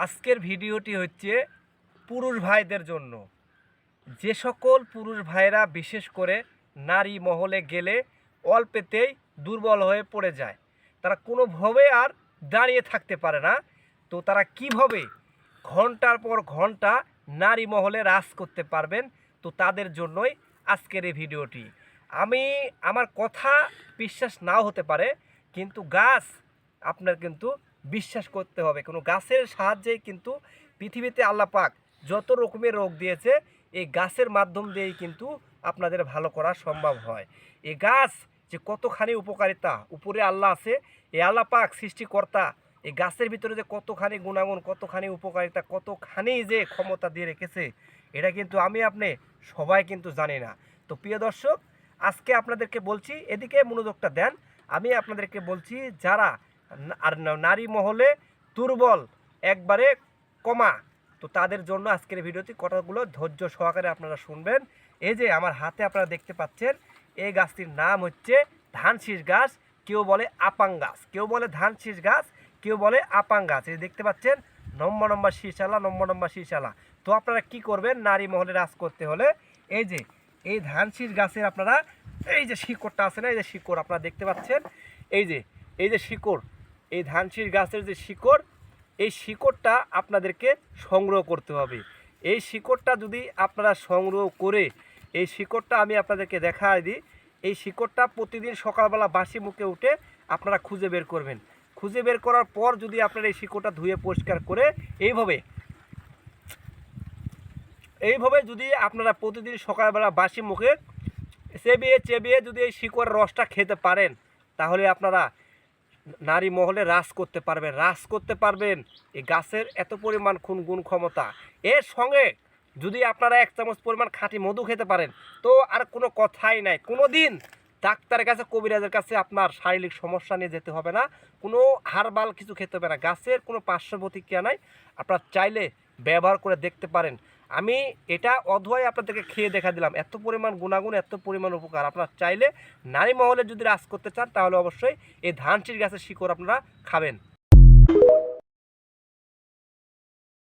আজকের ভিডিওটি হচ্ছে পুরুষ ভাইদের জন্য। যে সকল পুরুষ ভাইরা বিশেষ করে নারী মহলে গেলে অল্পেতেই দুর্বল হয়ে পড়ে যায়, তারা কোনোভাবে আর দাঁড়িয়ে থাকতে পারে না। তো তারা কিভাবে ঘন্টার পর ঘন্টা নারী মহলে রাজ করতে পারবেন, তো তাদের জন্যই আজকের এই ভিডিওটি। আমার কথা বিশ্বাস নাও হতে পারে, কিন্তু গাছ আপনার কিন্তু বিশ্বাস করতে হবে। কোনো গাছের সাহায্যেই কিন্তু পৃথিবীতে আল্লাহ পাক যত রকমের রোগ দিয়েছে, এই গাছের মাধ্যম দিয়েই কিন্তু আপনাদের ভালো করা সম্ভব হয়। এই গাছ যে কতখানি উপকারিতা, উপরে আল্লাহ আছে, এই আল্লাহ পাক সৃষ্টিকর্তা এই গাছের ভিতরে যে কতখানি গুণাগুণ, কতখানি উপকারিতা, কতখানি যে ক্ষমতা দিয়ে রেখেছে, এটা কিন্তু আপনি সবাই কিন্তু জানি না। তো প্রিয় দর্শক, আজকে আপনাদেরকে বলছি, এদিকে মনোযোগটা দেন। আমি আপনাদেরকে বলছি যারা আর নারী মহলে দুর্বল, একবারে কমা, তো তাদের জন্য আজকের ভিডিওতে কথাগুলো ধৈর্য সহকারে আপনারা শুনবেন। এই যে আমার হাতে আপনারা দেখতে পাচ্ছেন, এই গাছটির নাম হচ্ছে ধানশীষ গাছ। কেউ বলে আপাং গাছ, কেউ বলে ধানশীষ গাছ, কেউ বলে আপাং গাছ। এই দেখতে পাচ্ছেন নম্বর নম্বর শীষালা, নম্বর নম্বর শীষালা। তো আপনারা কি করবেন, নারী মহলে রাজ করতে হলে এই যে এই ধানশীষ গাছের আপনারা এই যে শিকড়টা আছে না, এই যে শিকড় আপনারা দেখতে পাচ্ছেন, এই যে শিকড়, এই ধানশীষ গাছের যে শিকড়, এই শিকড়টা আপনাদেরকে সংগ্রহ করতে হবে। এই শিকড়টা যদি আপনারা সংগ্রহ করে, এই শিকড়টা আমি আপনাদেরকে দেখাই দিই। এই শিকড়টা প্রতিদিন সকালবেলা বাসি মুখে উঠে আপনারা খুঁজে বের করবেন। খুঁজে বের করার পর যদি আপনারা এই শিকড়টা ধুয়ে পরিষ্কার করে এইভাবে যদি আপনারা প্রতিদিন সকালবেলা বাসি মুখে চেবিয়ে চেবিয়ে যদি এই শিকড়ের রসটা খেতে পারেন, তাহলে আপনারা নারী মহলে রাজ করতে পারবেন। এই গাছের এত পরিমাণ গুণ ক্ষমতা, এর সঙ্গে যদি আপনারা 1 চামচ পরিমাণ খাঁটি মধু খেতে পারেন, তো আর কোনো কথাই নাই। কোনো দিন ডাক্তারের কাছে, কবিরাজের কাছে আপনার শারীরিক সমস্যা নিয়ে যেতে হবে না, কোনো হারবাল কিছু খেতে হবে না। গাছের কোনো পার্শ্ব প্রতিক্রিয়া নাই, আপনারা চাইলে ব্যবহার করে দেখতে পারেন। আমি এটা অধোয়ায় আপনাদেরকে খেয়ে দেখা দিলাম, এত পরিমাণ গুণাগুণ, এত পরিমাণ উপকার। আপনারা চাইলে নারী মহলে যদি রাজ করতে চান, তাহলে অবশ্যই এই ধানশীষ গাছের শিকড় আপনারা খাবেন।